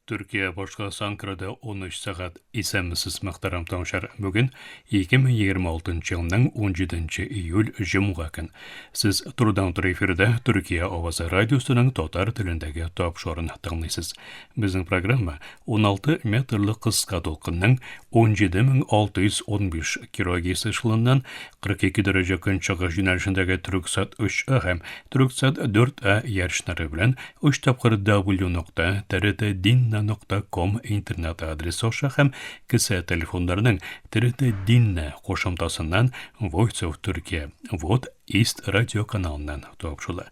Türkiye başqa Ankara'da 13 saat isəmisiz məxtaram tanışar. Bugün 2026 yılının 17 iyul Cumğa gün. Siz turdan tur efirde Türkiye Ovası Radyosu'nun Tatar tilindəki tapşırığını tınlaysınız. Bizim programma 16 metrli qısqa dolqınның 17615 kHz ışığından 42 derece künçağı jünəlişindəki Türksat 3A hem Türksat 4A yarışları bilen 3 tapqır w.trt.dinna.com internet adresi oşa hem kısa telefonlarının TRT Dinna qoşumtasından Voice of Turkey, Vod East Radio kanalından topşula.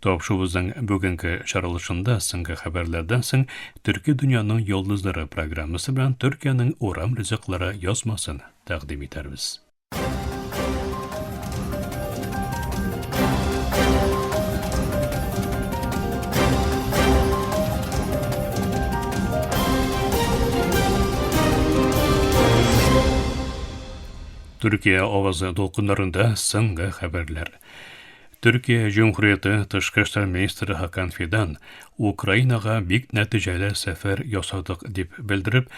Topşubuzun bugünkü şarılışında sınqı haberlerden sın Türkiye Dünyanın Yıldızları programısı bilen Türkiye'nin uğram rızıklara yazmasını təqdim eterbiz. Türkiye Ovası dolqunlarında sınqı haberler. Türkiye Cumhuriyeti Tışqı İşlər Ministri Hakan Fidan Ukraynaga big nəticəli səfər yasadıq deb bildirib,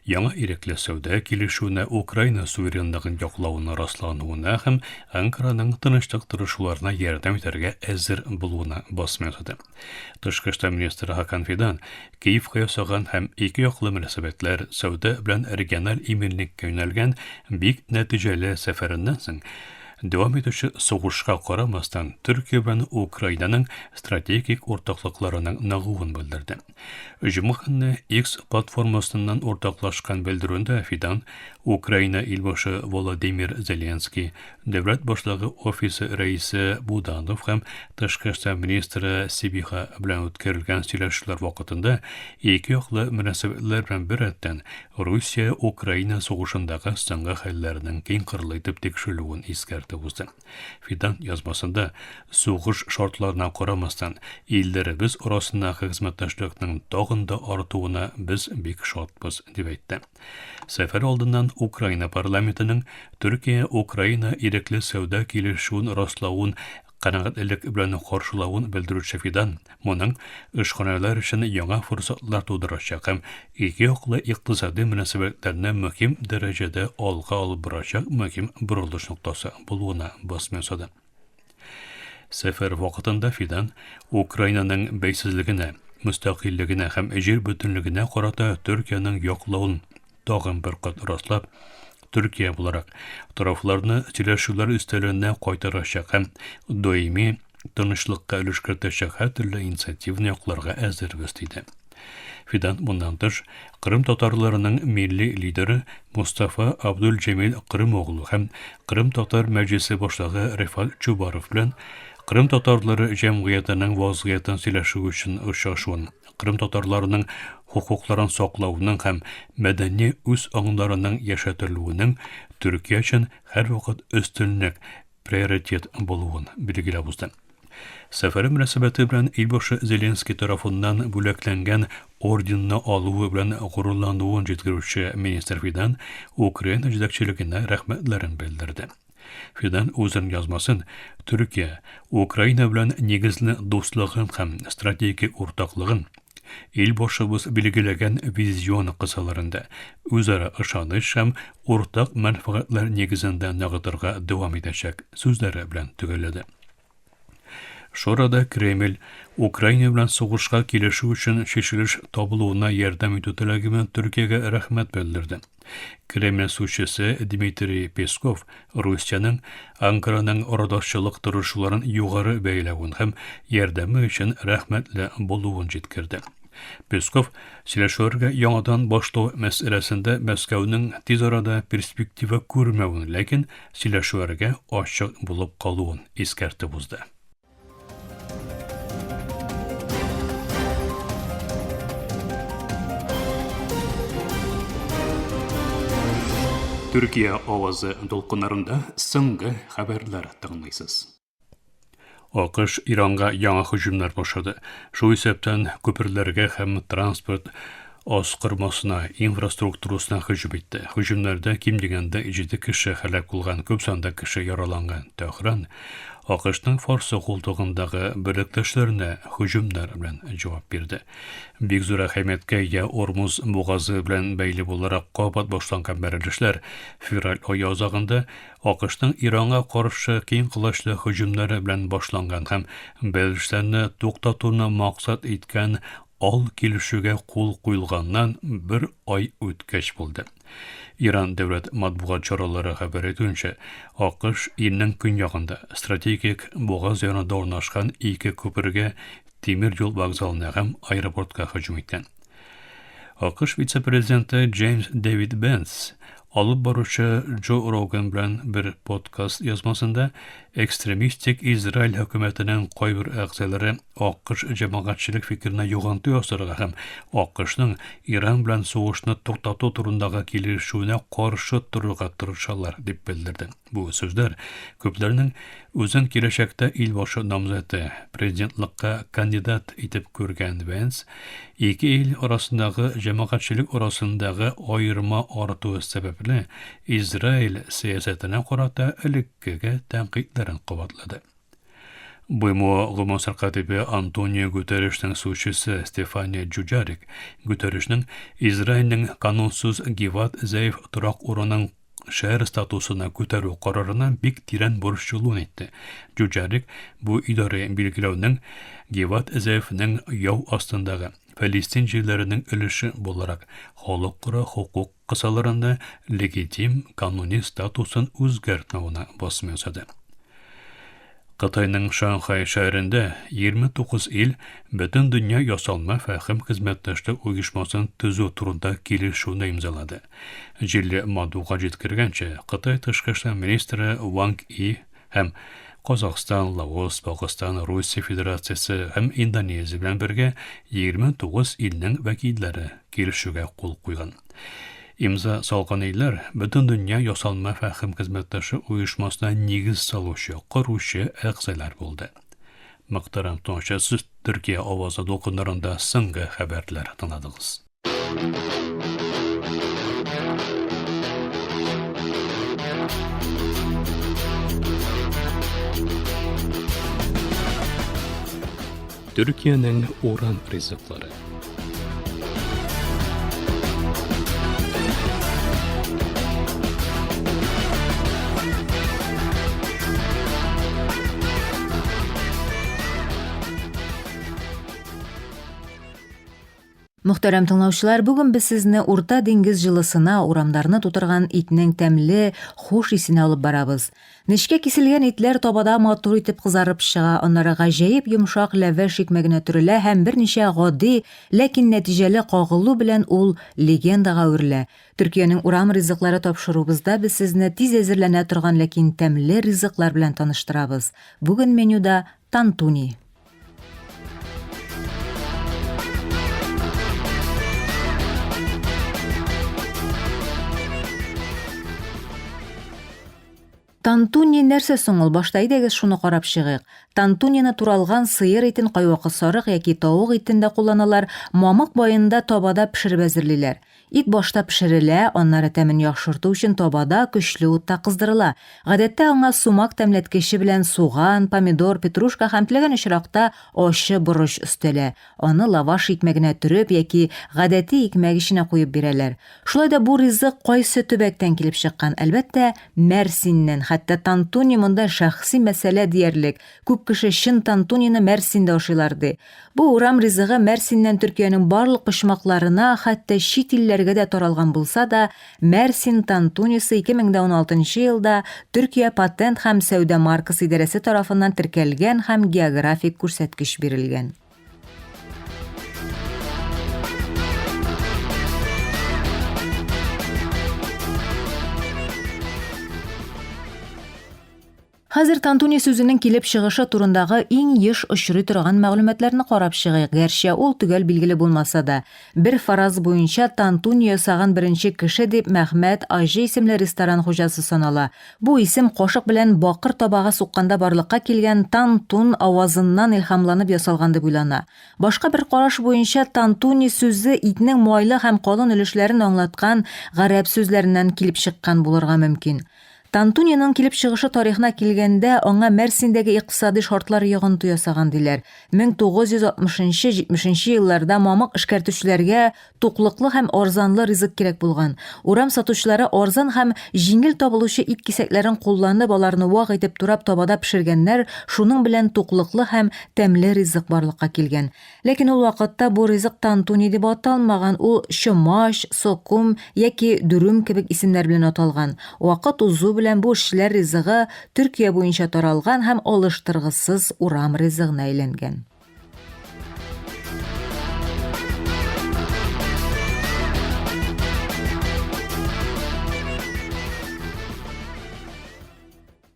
yana irekli səvdə kilişuuna Ukrayna suverenliğin yoqlauına rastlanуына hem Ankara'nın tınışlıq tırışularına yardım eterge əzir buluğuna basmayadı. Tışqı İşlər Ministri Hakan Fidan Kiyev'ga yasagan hem iki yoqlı münasebetler səvdə bilen regional iminlikке yönelgen big nəticəli səfərindən soң devam edişi soğuşqa qaramasdan Türkiye ve Ukrayna'nın stratejik ortaklıklarının nağıvın bildirdi. Cumhurbaşkanı X platformasından ortaklaşkan bildirinde Fidan, Ukrayna ilbaşı Volodymyr Zelenski, devlet başlığı ofisi reisi Budanov hem Tışqı İşlər Ministri Sibiha bilen ötkerilgen söyleşiler vakitinde iki yoqlı münasebetler bilen bir etten Rusya-Ukrayna soğuşundaki sınqı hallerinin keng qırlaytıp tekşülüğün iskerdi. Fidan yazmasında soğuş şartlarına qaramasdan illerimiz arasındaki hizmetdaşlıqның tağında artuğuna biz bek şartbız deb aytdi. Sefer aldından Ukrayna parlamentinin Türkiye-Ukrayna irekli sevda kilişuun rastlauun qanaatlik bilen qarşılauun bildiruvchi Fidan, muning ishxonalar uchun yangi fursatlar tug'dirajak ham ikki yoqli iqtisodiy munosabatlarni muhim darajada olg'a olib borajak muhim burilish nuqtasi bo'lishini bosmasadi. Sefer vaqtida Fidan Ukraynaning beysizligini, mustaqilligini ham yer butunligini qarata Turkiyaning yoqlovun tag'in bir qat rastlab Türkiye olarak taraflarını söyleşiler üstelerine qaytaracak hem doimi tanışlıkka ilişkiretecek her türlü inisiyativni yoklarga əzir göstərdi. Fidan bundandır Kırım Tatarlarının milli lideri Mustafa Abdülcemil Kırımoğlu hem Kırım Tatar Meclisi başlığı Refal Çubarov bilen Kırım Tatarları Cemiyeti'nin vaziyetini söyleşi için ışaşuun Kırım Tatarlarının hukukların saqlauının hem medeni üs anlarının yaşatılığının Türkiye için her vakit üstünlük, prioritet buluğun bilgilab uzdı. Seferi münasebeti bilen İlbaşı Zelenski tarafından büleklengen ordinini alığı bilen gururlanduğun jetkiruvchi Minister Fidan Ukrayna jedekçiligine rahmetlerin bildirdi. Fidan özün yazmasın, Türkiye, Ukrayna bilen negizli dostluğun hem stratejik ortaklığın İlbaşımız bilgilegen vizyon kısalarında özara ışanış hem ortak menfaatler negizinde nağıdırga devam edecek sözleri bilen tügeledi. Şurada Kreml, Ukrayna bilen soğuşqa kilişi üçün şeşiliş tabuluğuna yardım etütülegimen Türkiye'ye rahmet bildirdi. Kreml sözcüsü Dmitri Peskov, Rusya'nın Ankara'nın oradaşçılık duruşuların yukarı beylevun hem yardımı için rahmetle buluğun jetkirdi. Peskov, Sileşörge yanadan başlağı meselesinde Moskva'nın tez arada perspektiva görmevun, lakin Sileşörge açık bulup kalıun iskerti buzdu. Türkiye Ovası dolqunlarında sınqı haberler tınlaysız. AQSh İran'a yangi hüjumlar başladı. Şu sebepten köprülerge hem transport asqırmasına, infrastrukturasına hüjum etdi. Hüjumlarda kim degende 7 kishi halak bo'lgan, ko'p sonda kishi yaralangan. Tehran АКШның Форсы култыгындагы биректешләренә һөҗүмнәр белән җавап бирде. Бик зур әһәмияткә ия Ормуз бугазы белән бәйле буларак кабат башланган бәрелешләр февраль ае азагында АКШның Иранга каршы киң кылычлы һөҗүмнәре белән башланган һәм бәрелешләрне туктатуны максат иткән ал килешүгә кул куелганнан бер ай үткәч булды. Иран дәүләт матбугат чаралары хәбәр итүенчә, АКШ илнең көньягында стратегик бугаз янында урнашкан ике күпергә, тимер юл вокзалына һәм аэропортка һөҗүм иткән. АКШ вице-президенты Джеймс Дэвид Бенс алып баручы Джо Роган белән бер подкаст язмасында экстремистик Израиль хөкүмәтенең кайбер әгъзалары АКШ җәмәгатьчелек фикеренә юганту ясарга һәм АКШның Иран белән сугышны туктату турындагы килешүенә каршы торырга тырышалар дип белдерде. Бу сүзләр күпләрнең үзен киләчәктә ил башы намзәте президентлыкка кандидат итеп күргән Венс ике ил арасындагы җәмәгатьчелек арасындагы аерма артуы сәбәпле Израиль сәясәтенә карата элеккегә тәнкыйтьләрен кабатлады. БМО Гуманитар катибы Антонио Гутеррешның сүзчесе Стефания Джуджарик Гутеррешның Израильнең канунсыз Гиват Зәйф торак урынын шәһәр статусына күтәрү карарына бик тирән борчылуын әйтте. Джуджарик бу идарә билгеләүнең Гиват Зәйфнең яу астындагы Палестин җирләренең өлеше буларак халыкара хукук кысаларында легитим кануни статусын үзгәртмәүне басым ясады. Кытайның Шанхай шәһәрендә 29 ил бөтен дөнья ясалма фәһем хезмәттәшлек оешмасын төзү турында килешүне имзалады. Җилле матбугатка җиткергәнчә, Кытай тышкы эшләр министры Ванг И һәм Казахстан, Лаос, Пакистан, Русия Федерациясе һәм Индонезия белән бергә 29 илнең вәкилләре килешүгә кул куйган. Имза салган илләр бөтен дөнья ясалма фәһем хезмәттәшлек оешмасына нигез салучы, коручы әгъзалар булды. Мөхтәрәм тыңлаучылар, Төркия авазы дулкыннарында соңгы хәбәрләр тыңладыгыз. Төркиянең уран ризыклары. Мөхтәрәм тыңлаучылар, бүген без сезне Урта диңгез җылысына, урамнарны тутырган итнең тәмле, хуш исенә алып барабыз. Нечкә киселгән итләр табада матур итеп кызарып чыга, аннары гаҗәеп йомшак ләваш икмәгенә төрелә һәм берничә гади, ләкин нәтиҗәле кагылу белән ул легендага үрелә. Төркиянең урам ризыклары тапшырубызда без сезне тиз әзерләнә торган, ләкин тәмле ризыклар белән таныштырабыз. Бүген менюда тантуни. Тантуни нәрсә соң ул? Башта идегез шуны карап чыгыйк. Тантунины туралган сыер итен кайвакы сарык яки тавык итендә кулланалар, мамык байында табада пешереп әзерлиләр. Ит башта пешерелә, аннары тәмен яхшырту өчен табада көчле утта кыздырыла. Гадәттә аңа сумак тәмләткече белән суган, помидор, петрушка һәм теләгән очракта ачы борыч өстәлә. Аны лаваш икмәгенә төреп яки гадәти икмәк эченә куеп бирәләр. Шулай да бу ризык кайсы төбәктән килеп чыккан? Әлбәттә, Мәрсиннән. Хәтта тантуни монда шәхси мәсьәлә диярлек. Күп кеше чын тантунины Мәрсиндә ашыйлар ди. Бу урам ризыгы Мәрсиннән Төркиянең барлык почмакларына, хәтта чит илләргә дә таралган булса да, Мәрсин тантунисы 2016 елда Төркия патент һәм сәүдә маркасы идарәсе тарафыннан теркәлгән һәм географик күрсәткеч бирелгән. Хәзер тантуни сүзенең килеп чыгышы турындагы иң еш очрый торган мәгълүматларны карап чыгыйк. Гәрчә ул төгәл билгеле булмаса да, бер фараз буенча тантуни ясаган беренче кеше дип Мәхмәт Ажи исемле ресторан хуҗасы санала. Бу исем кашык белән бакыр табага сукканда барлыкка килгән тантун авазыннан илһамланып ясалган дип уйлана. Башка бер караш буенча тантуни сүзе итнең майлы һәм калын өлешләрен аңлаткан гарәп сүзләреннән килеп чыккан булырга мөмкин. Тантуниянын килеп чыгышы тарихына килгәндә, аңа Мәрсиндәге икътисади шартлар йогынты ясаган диләр. 1960-70 елларда мамык эшкәртүчеләргә туклыклы һәм арзанлы ризык кирәк булган. Урам сатучылары арзан һәм җиңел табылучы ит кисәкләрен кулланып, аларны вак итеп турап табада пешергәннәр, шуның белән туклыклы һәм тәмле ризык барлыкка килгән. Ләкин ул вакытта бу ризык тантуни дип аталмаган, ул чомаш, сокум яки дүрүм кебек исемнәр белән аталган. Вакыт узу белән бу эшчеләр ризыгы Төркия буенча таралган һәм алыштыргысыз урам ризыгына әйләнгән.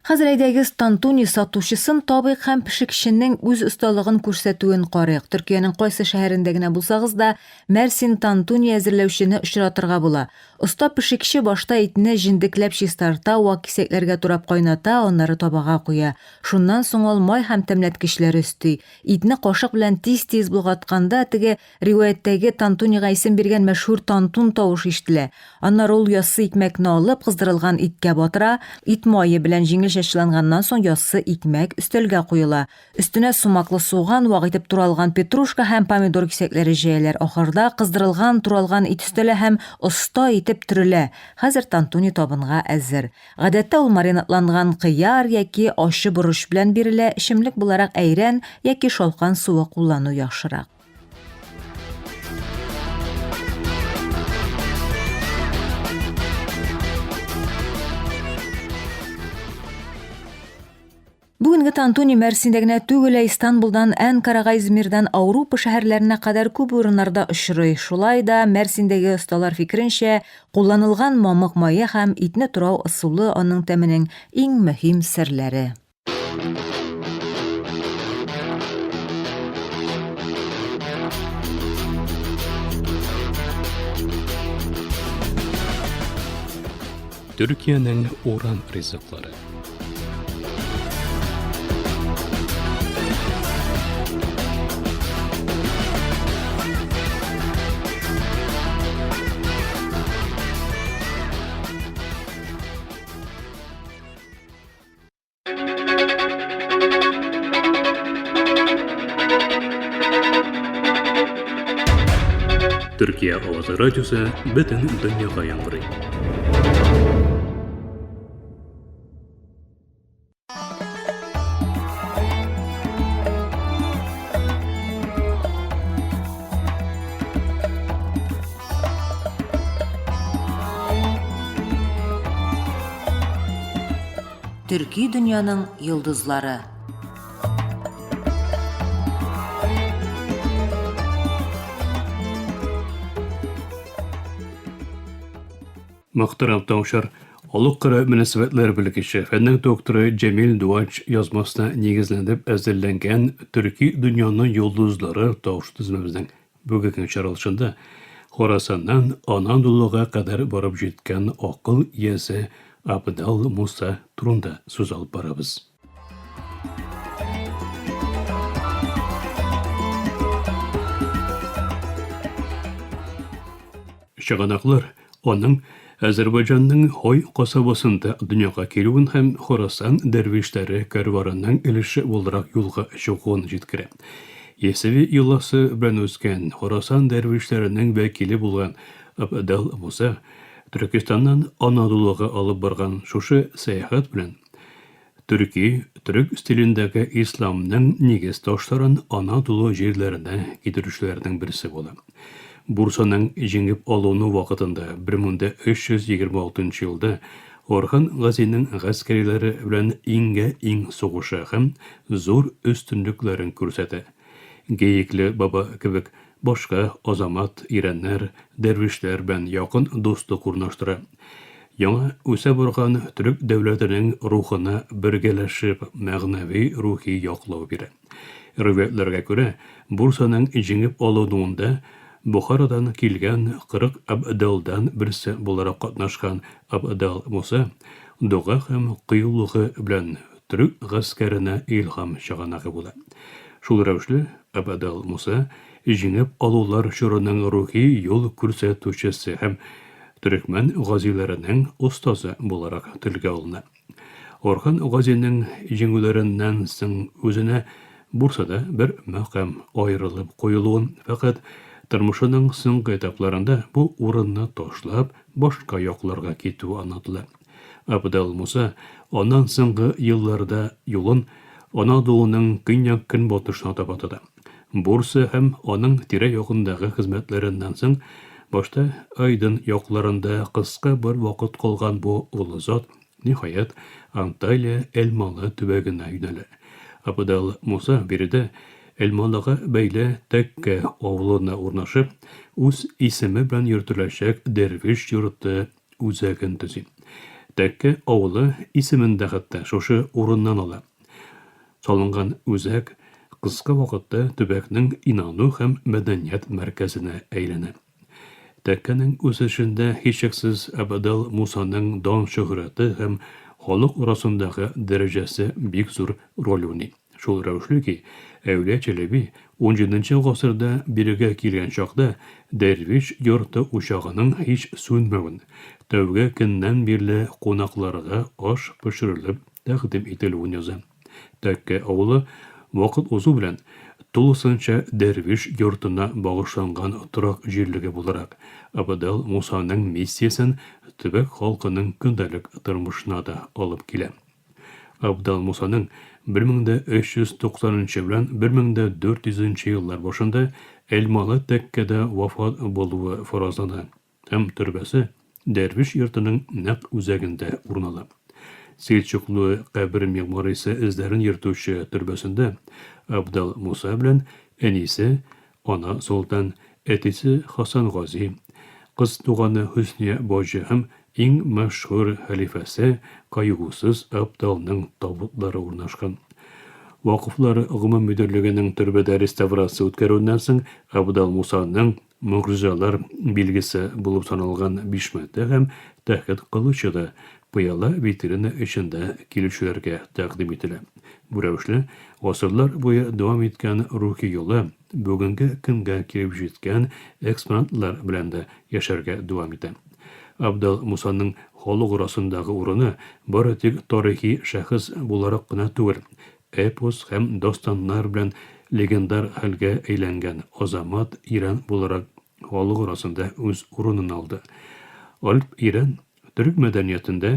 Хәзер әйдәгез тантуни сатучысын табыйк һәм пешекченең үз осталыгын күрсәтүен карыйк. Төркиянең кайсы шәһәрендә генә булсагыз да, Мәрсин тантуни әзерләүчене очратырга була. Оста пешекче башта итне җиндекләп чистарта, вак кисәкләргә турап кайната, аннары табага куя. Шуннан соң ул май һәм тәмләткечләр өсти. Итне кашык белән тиз-тиз булгатканда, теге риваяттәге тантунига исем биргән мәшһүр тантун тавышы ишетелә. Аннары ул яссы икмәкне алып, кыздырылган иткә батыра, ит майы белән җиңел чәчләнгәннән соң яссы икмәк өстәлгә куела. Өстенә сумаклы суган, вак итеп туралган петрушка һәм помидор кисәкләре җәяләр. Ахырда кыздырылган, туралган ит өстәле һәм оста итеп төрелә. Хәзер тантуни табынга әзер. Гадәттә ул маринатланган кыяр яки ачы борыч белән бирелә, эчемлек буларак әйрән яки шалкан суы куллану яхшырак. Бүгенге тантуни Мәрсиндә генә түгел, Истанбулдан Анкарага, Измирдан Ауропа шәһәрләренә кадәр күп урыннарда очрый. Шулай да Мәрсиндәге осталар фикеренчә, кулланылган мамык мае һәм итне турау ысулы аның тәменең иң мөһим серләре. Төркиянең урам ризыклары. Төркия авазы радиосы бөтен дөньяга яңгырый. Төрки дөньяның йолдызлары. Мөхтәрәм тавышлар, Алык-Кара мөнәсәбәтләр белгече, фәннең докторы Җәмил Дуач язмасына нигезләнеп әзерләнгән Төрки дөньяның йолдызлары тавыш тизмәбезнең бүгенге чаралышында Хорасаннан Анадолуга кадәр барып җиткән акыл иясе Абдал Муса турында сүз алып барабыз. Чыганаклар аның Азербайҗанның Хой касабасында дөньяга килүен һәм Хорасан дәрвишләре карварының өлеше буларак юлга чыгуын җиткерә. Есеви юласы белән үскән Хорасан дәрвишләренең вәкиле булган Абдал Муса Түркистаннан Анадолуга алып барган шушы сәяхәт белән төрек стилендәге исламның нигез ташларын Анадолу җирләренә китерүчеләрнең берсе була. Бурсаның җиңеп алуны вакытында 1326 елда Орхан Газиның гаскәрләре белән иң сугыша һәм зур өстенлекләрен күрсәтә. Гейекле баба кебек башка азамат ирәннәр, дәрвишләр белән якын достык урнаштыра. Яңа үсә барган төрек дәүләтенең рухына бергәләшеп мәгънәви рухи яклау бирә. Риваятларга күрә, Бурсаның җиңеп алуында Бухарадан килгән 40 Абдалдан берсе буларак катнашкан Абдал Муса дуга һәм кыюлыгы белән төрек гаскәренә илһам чыганагы була. Шул рәвешле Абдал Муса җиңеп алулар чорының рухи юл күрсәтүчесе һәм Türkmen газиләренең устазы буларак телгә алына. Орхан Газиның җиңүләреннән соң үзенә Бурсада бер мәкам аерылып куелуын, фақат тормышының соңгы этапларында бу урынны ташлап, башка якларга китү анатыла. Абдал Муса аннан соңгы елларда юлын Анадолуның көньяк-көнбатышына таба тота. Бурса һәм аның тирә-ягындагы хезмәтләреннән соң башта Айдын якларында кыска бер вакыт калган бу улы зат ниһаять Анталия Элмалы төбәгенә юнәлә. Абдал Муса биредә Элмалыга бәйле Тәккә авылына урнашып, үз исеме белән йөртеләчәк дәрвиш йорты үзәген төзи. Тәккә авылы исемендә хәтта шушы урыннан ала. Салынган үзәк кыска вакытта төбәкнең инану һәм мәдәният мәркәзенә әйләнә. Тәккәнең үсешендә һичшиксез Абдал Мусаның дан шөһрәте һәм халык арасындагы дәрәҗәсе бик зур роль уйный. Шул рәвешле ки, Әүлия Чәләби 17нче гасырда бирегә килгән чакта дәрвиш йорты учагының һич сүнмәвен, тәүге көннән бирле кунакларга аш пешерелеп тәкъдим ителүен яза. Тәккә авылы вакыт узу белән тулысынча дәрвиш йортына багышланган торак җирлеге буларак Абдал Мусаның миссиясен төбәк халкының көндәлек тормышына да алып килә. Абдал Мусаның 1390 белән 1400 еллар башында Элмалы Тәккәдә вафат булуы фаразлана һәм төрбәсе дәрвиш йортының нәкъ үзәгендә урнала. Селчуклы кабер мемориясе эзләрен йөртүче төрбәсендә Абдал Муса белән әнисе, ана Солтан, әтисе Хасан Гази, кыз туганы Хөсния баҗы һәм иң мәшһүр хәлифәсе Кайгусыз Абдалның табутлары урнашкан. Вакыфлар гомум мөдирлегенең төрбәдә реставрация үткәрүеннән соң Абдал Мусаның мөгъҗизалар билгесе булып саналган бишмәте һәм тәхет кылычы да пыяла витрина эчендә килүчеләргә тәкъдим ителә. Бу рәвешле гасырлар буе дәвам иткән рухи юлы бүгенге көнгә килеп җиткән экспонатлар белән дә яшәргә дәвам итә. Абдал Мусаның халык арасындагы урыны бары тик тарихи шәхес буларак кына түгел, эпос һәм дастаннар белән легендар хәлгә әйләнгән азамат Иран буларак халык арасында үз урынын алды. Альп-Иран Түрк мәдәниятендә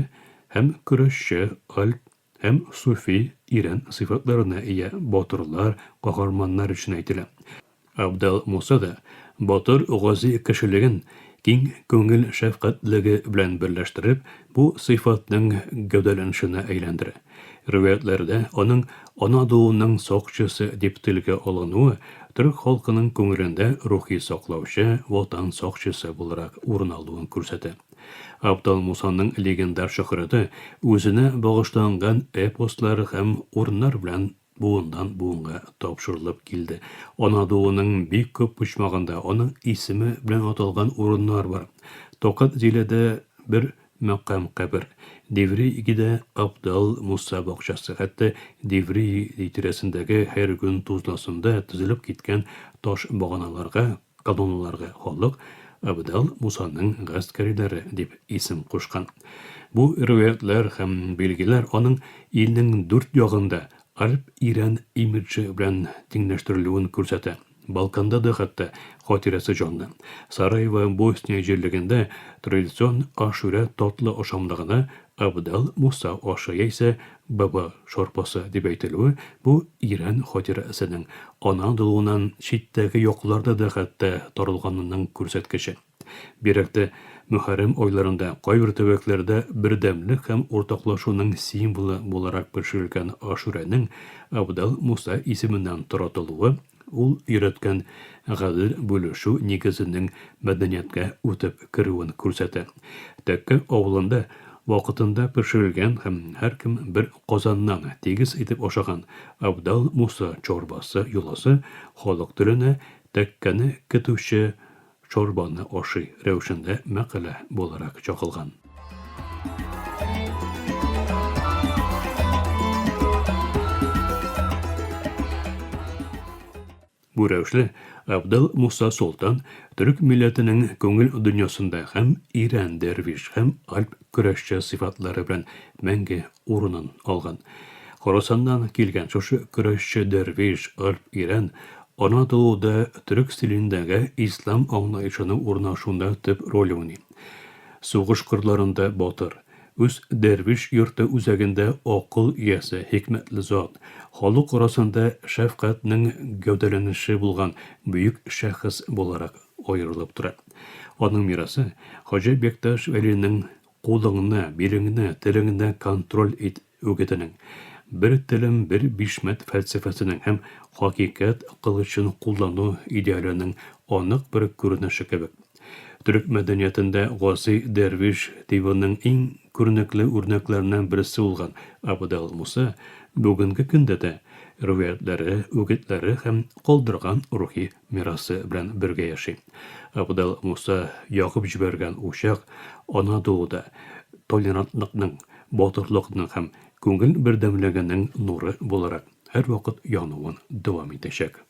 һәм көрәшче Альп һәм суфи Иран сыйфатларына ия батырлар, каһарманнар өчен әйтелә. Абдал Муса да батыр гази кешелеген киң күңел шәфкатьлеге белән берләштереп, бу сыйфатның гәүдәләнешенә әйләндерә. Риваятләрдә аның Анадолуның сакчысы дип телгә алынуы Түрк халкының күңелендә рухи саклаучы, ватан сакчысы буларак урын алуын күрсәтә. Абдал Мусаның легендар шөһрәте үзенә багышланган эпослар һәм урыннар белән буындан буынга тапшырылып килде. Анадолуның бик күп почмагында аның исеме белән аталган урыннар бар. Токат җиләдә бер мәкам кабер, Девригидә Абдал Муса бакчасы, хәтта Деври тирәсендәге һәр көн тузласында тезелеп киткән таш баганаларга, колонналарга халык Абдал Мусаның гаскәрләре дип исем кушкан. Бу риваятлар һәм билгеләр аның илнең дүрт ягында Альп-Иран имиджы белән тиңләштерелүен күрсәтә. Балканда да хәтта хатирәсе җанлы. Сараево, Босния җирлегендә традицион ашүрә татлы ашамлыгына Абдал Муса ашы яисә баба шорпасы дип әйтелүе бу Иран хатирәсенең Анадолуның читтәге якларда да хәтта таралганының күрсәткече. Бирәктә Мөхәррәм айларында кайбер төбәкләрдә бердәмлек һәм уртаклашуның символы буларак пешерелгән ашүрәнең Абдал Муса исеменнән таратылуы ул өйрәткән гадел бүлешү нигезенең мәдәнияткә үтеп керүен күрсәтә. Тәккә авылында вакытында пешерелгән һәм һәркем бер казаннан тигез итеп ашаган Абдал Муса чорбасы юласы халык теленә тәккәне көтүче чорбаны ашый рәвешендә мәкалә буларак чакылган. Бу рәвешле Абдал Муса Солтан түрк милләтенең күңел дөньясында һәм Иран дәрвиш һәм альп көрәшче сыйфатлары белән мәңге урынын алган. Хорасаннан килгән шушы көрәшче дәрвиш альп Иран Анадолуда түрк стилендәге ислам аңлаешының урнашуында төп роль уйный. Сугыш кырларында батыр, үз дәрвиш йорты үзәгендә акыл иясе, хикмәтле зат, халык арасында шәфкатьнең гәүдәләнеше булган бөек шәхес буларак аерылып тора. Аның мирасы Хаҗа Бекташ Вәлинең кулыңны, билеңне, телеңне контроль ит үгетенең, бер телем, бер бишмәт фәлсәфәсенең һәм хакыйкать кылычын куллану идеаленең анык бер күренеше кебек. Түрк мәдәниятендә Гази Дәрвиш диванның иң күренекле үрнәкләреннән берсе булган Абдал Муса бүгенге көндә дә рүваятләре, үгетләре һәм калдырган рухи мирасы белән бергә яши. Абдал Муса ягып җибәргән учак Анадолуда толерантлыкның, батырлыкның һәм күңел бердәмлегенең нуры буларак һәрвакыт януын дәвам итәчәк.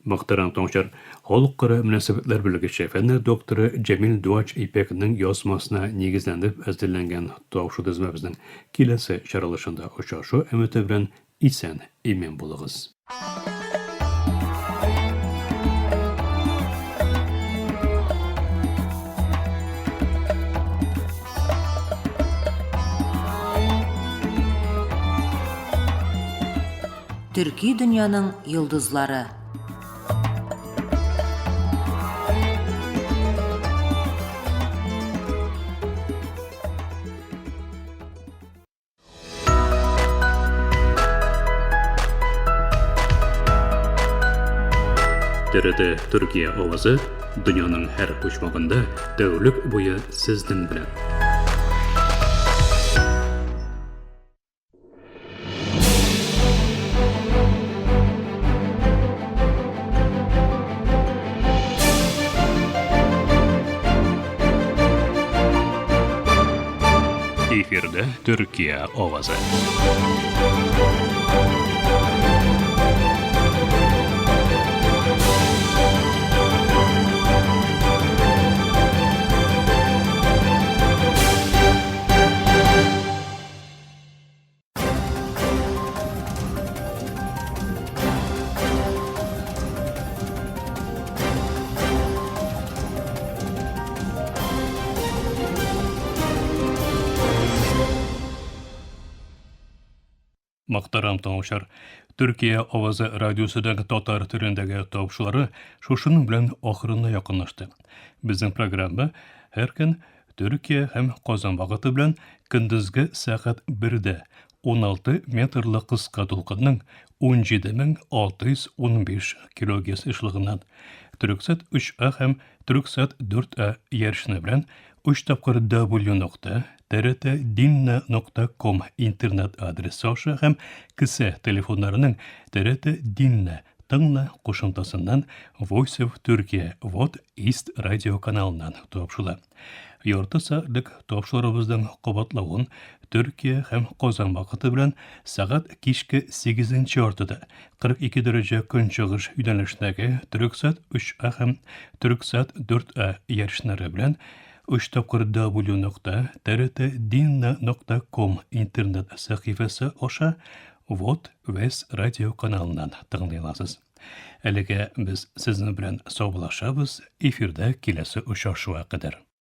Мөхтәрәм таңчылар, халыкара мөнәсәбәтләр белгече фәннәр докторы Җәмил Дуач Ипәкнең язмасына нигезләнеп әзерләнгән тавышы дизмәбезнең киләсе чаралышында очрашу өмете белән исән иман булыгыз. Төрки дөньяның йолдызлары. TRT Türkiye avazı dünyanın her uçmağında tәүлек буе сезнең белән. Эфирдә Türkiye avazı. Мактарам таңшар, Türkiye авазы радиосыдагы татар телендәге тавышлары шушының белән ахырына якынлашты. Безнең программа һәр көн Türkiye һәм Казан вакыты белән көндезге сәгать 1дә 16 метрлы кыска тулкынның 17615 кГц эшлегеннән Türksat 3A һәм Türksat 4A ярышны белән 3 тапкыр w.trt.dinna.com интернет адресы аша һәм кесе телефоннарының TRT Dinna тыңла кушымтасыннан Voice of Turkey Вот East радио каналыннан тапшыла. Ярты сәгатьлек тапшырыбызның кабатлавын Türkiye һәм Казан вакыты белән сәгать кичке 8 ортада 42 дәрәҗә көнчыгыш юнәлешендәге Türksat 3A һәм Türksat 4A ярышлары белән 3 тапкыр w.trt.dinna.com интернет сәхифәсе аша Вот Вес радио каналыннан тыңлый аласыз. Әлегә без сезнең белән саубуллашабыз, эфирдә киләсе очрашуга кадәр.